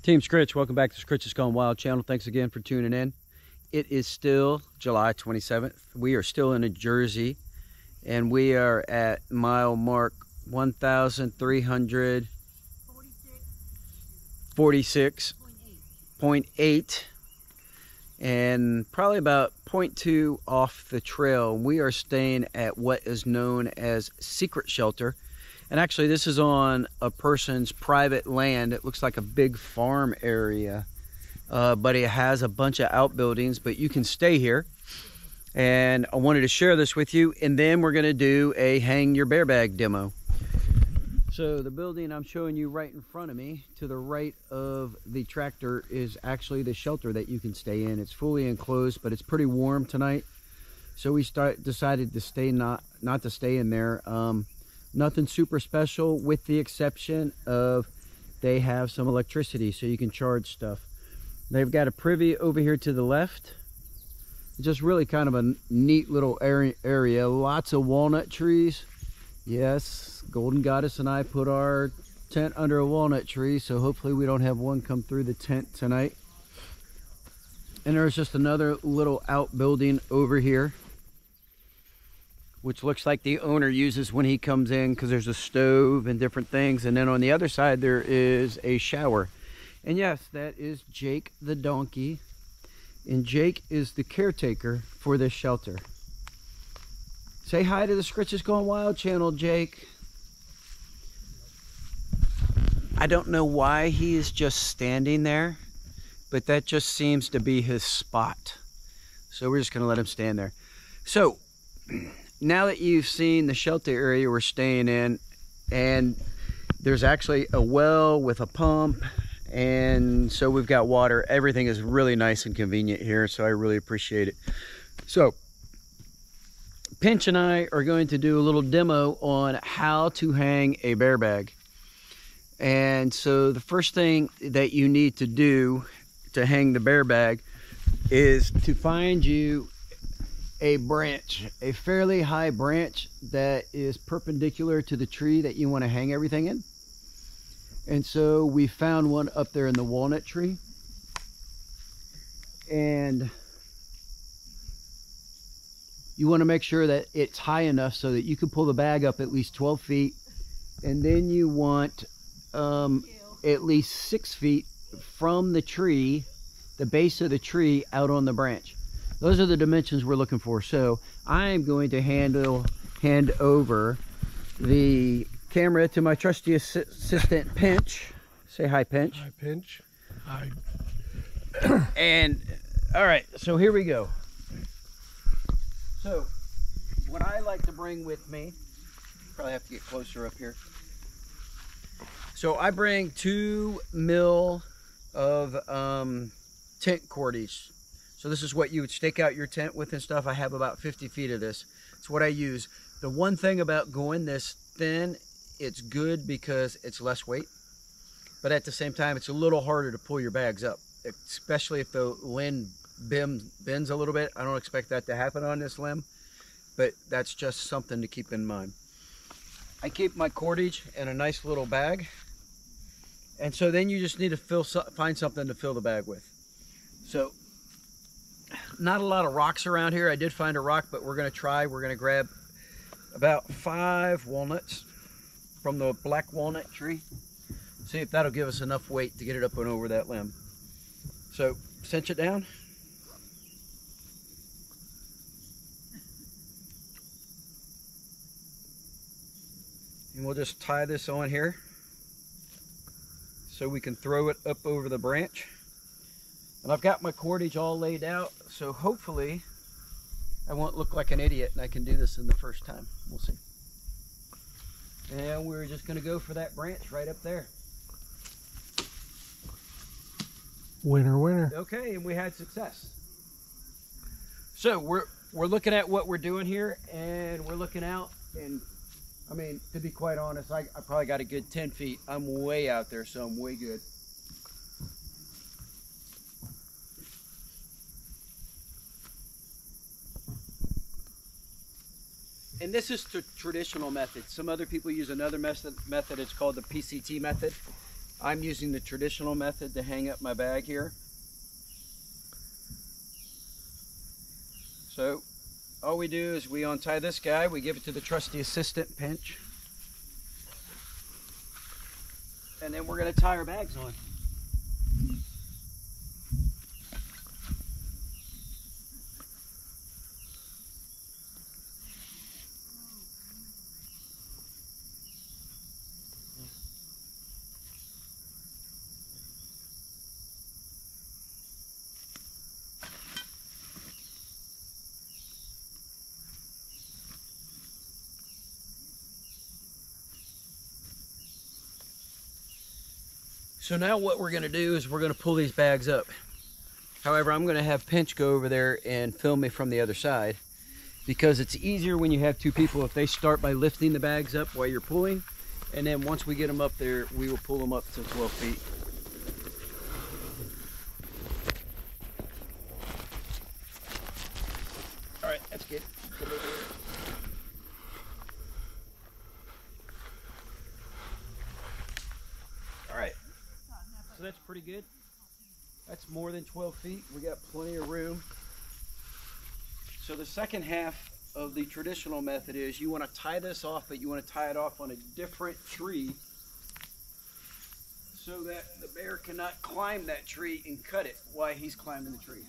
Team Scritch, welcome back to Scritch Has Gone Wild channel. Thanks again for tuning in. It is still July 27th. We are still in New Jersey, and we are at mile mark 1,346.8 and probably about 0.2 off the trail. We are staying at what is known as Secret Shelter. And actually, this is on a person's private land. It looks like a big farm area, but it has a bunch of outbuildings, but you can stay here. And I wanted to share this with you, and then we're gonna do a hang your bear bag demo. So the building I'm showing you right in front of me, to the right of the tractor, is actually the shelter that you can stay in. It's fully enclosed, but it's pretty warm tonight. So we decided to stay not to stay in there. Nothing super special, with the exception of they have some electricity so you can charge stuff. They've got a privy over here to the left. Just really kind of a neat little area. Lots of walnut trees. Yes, Golden Goddess and I put our tent under a walnut tree, so hopefully we don't have one come through the tent tonight. And there's just another little outbuilding over here, which looks like the owner uses when he comes in, because there's a stove and different things. And then on the other side, there is a shower. And yes, that is Jake the donkey. And Jake is the caretaker for this shelter. Say hi to the Scritch Has Gone Wild channel, Jake. I don't know why he is just standing there, but that just seems to be his spot. So we're just gonna let him stand there. So, now that you've seen the shelter area we're staying in, and there's actually a well with a pump, and so we've got water. Everything is really nice and convenient here, so I really appreciate it. So Pinch and I are going to do a little demo on how to hang a bear bag. And so the first thing that you need to do to hang the bear bag is to find you a branch, a fairly high branch that is perpendicular to the tree that you want to hang everything in. And so we found one up there in the walnut tree, and you want to make sure that it's high enough so that you can pull the bag up at least 12 feet, and then you want at least 6 feet from the tree, the base of the tree, out on the branch. Those are the dimensions we're looking for. So I'm going to hand over the camera to my trusty assistant, Pinch. Say hi, Pinch. Hi, Pinch. Hi. And all right, so here we go. So what I like to bring with me, probably have to get closer up here. So I bring 2 mil of tent cordage. So this is what you would stake out your tent with and stuff. I have about 50 feet of this. It's what I use. The one thing about going this thin, it's good because it's less weight, but at the same time, it's a little harder to pull your bags up, especially if the limb bends a little bit. I don't expect that to happen on this limb, but that's just something to keep in mind. I keep my cordage in a nice little bag, and so then you just need to find something to fill the bag with. So not a lot of rocks around here. I did find a rock, but we're going to grab about 5 walnuts from the black walnut tree. See if that'll give us enough weight to get it up and over that limb. So cinch it down. And we'll just tie this on here so we can throw it up over the branch. And I've got my cordage all laid out, so hopefully I won't look like an idiot and I can do this in the first time. We'll see. And we're just going to go for that branch right up there. Winner, winner. Okay, and we had success. So we're looking at what we're doing here, and we're looking out, and I mean, to be quite honest, I probably got a good 10 feet. I'm way out there, so I'm way good. And this is the traditional method. Some other people use another method. It's called the PCT method. I'm using the traditional method to hang up my bag here. So all we do is we untie this guy, we give it to the trusty assistant pinch, and then we're going to tie our bags on. So now what we're going to do is we're going to pull these bags up. However, I'm going to have Pinch go over there and film me from the other side, because it's easier when you have two people if they start by lifting the bags up while you're pulling, and then once we get them up there, we will pull them up to 12 feet. All right, that's good. Come over here. All right. So that's pretty good. That's more than 12 feet. We got plenty of room. So the second half of the traditional method is you want to tie this off, but you want to tie it off on a different tree so that the bear cannot climb that tree and cut it while he's climbing the tree.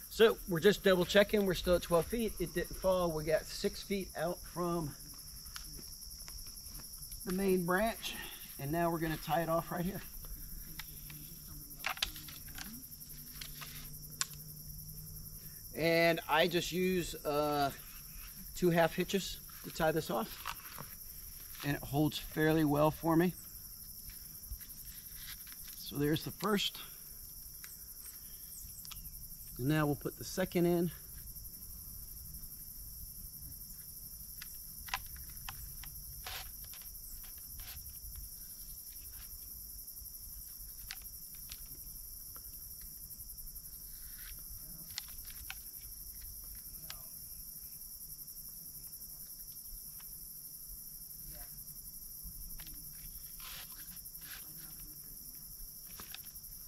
So we're just double checking. We're still at 12 feet. It didn't fall. We got 6 feet out from the main branch. And now we're going to tie it off right here. And I just use 2 half hitches to tie this off. And it holds fairly well for me. So there's the first. And now we'll put the second in.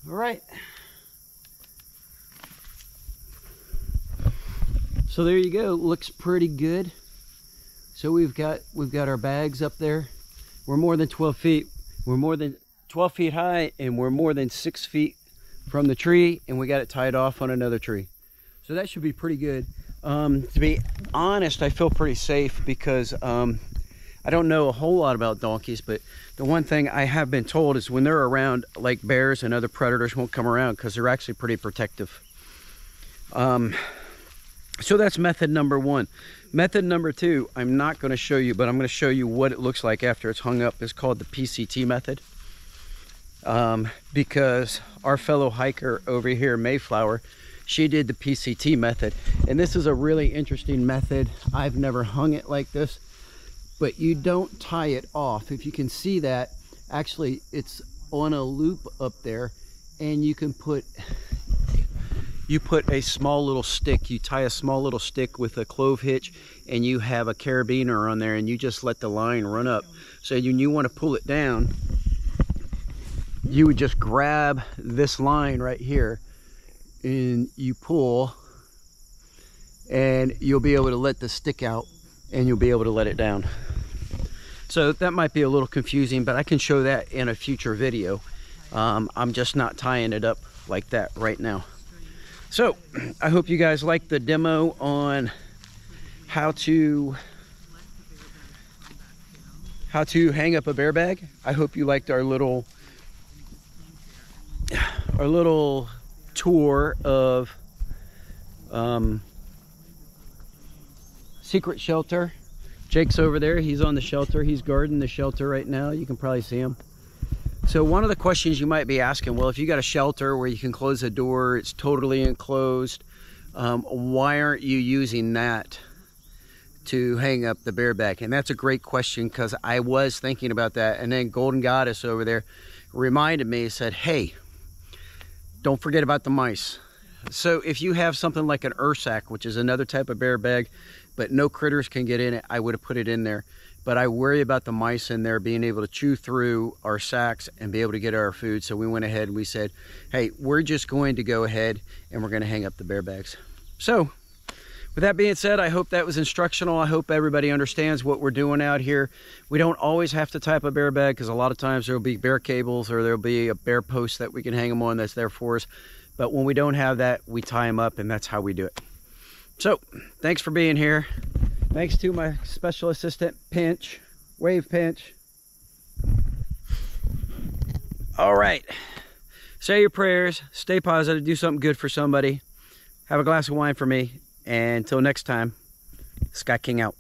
All right. So there you go. Looks pretty good. So we've got our bags up there. We're more than 12 feet. We're more than 12 feet high, and we're more than 6 feet from the tree, and we got it tied off on another tree. So that should be pretty good. To be honest, I feel pretty safe because I don't know a whole lot about donkeys, but the one thing I have been told is when they're around, like bears and other predators won't come around because they're actually pretty protective. So that's method number 1. Method number 2, I'm not going to show you, but I'm going to show you what it looks like after it's hung up. It's called the PCT method. Because our fellow hiker over here, Mayflower, she did the PCT method. And this is a really interesting method. I've never hung it like this, but you don't tie it off. If you can see that, actually it's on a loop up there, and you can put a small little stick. You tie a small little stick with a clove hitch, and you have a carabiner on there, and you just let the line run up. So when you want to pull it down, you would just grab this line right here and you pull, and you'll be able to let the stick out, and you'll be able to let it down. So that might be a little confusing, but I can show that in a future video. I'm just not tying it up like that right now. So I hope you guys liked the demo on how to hang up a bear bag. I hope you liked our little tour of secret shelter. Jake's over there. He's on the shelter. He's guarding the shelter right now. You can probably see him. So one of the questions you might be asking, well, if you got a shelter where you can close the door, it's totally enclosed, why aren't you using that to hang up the bear bag? And that's a great question, because I was thinking about that, and then Golden Goddess over there reminded me, said, hey, don't forget about the mice. So if you have something like an ursack, which is another type of bear bag, but no critters can get in it, I would have put it in there. But I worry about the mice in there being able to chew through our sacks and be able to get our food. So we went ahead and we said, hey, we're just going to go ahead and we're going to hang up the bear bags. So with that being said, I hope that was instructional. I hope everybody understands what we're doing out here. We don't always have to type a bear bag, because a lot of times there'll be bear cables or there'll be a bear post that we can hang them on that's there for us. But when we don't have that, we tie them up, and that's how we do it. So thanks for being here. Thanks to my special assistant, Pinch, Wave Pinch. All right, say your prayers, stay positive, do something good for somebody. Have a glass of wine for me. And until next time, Sky King out.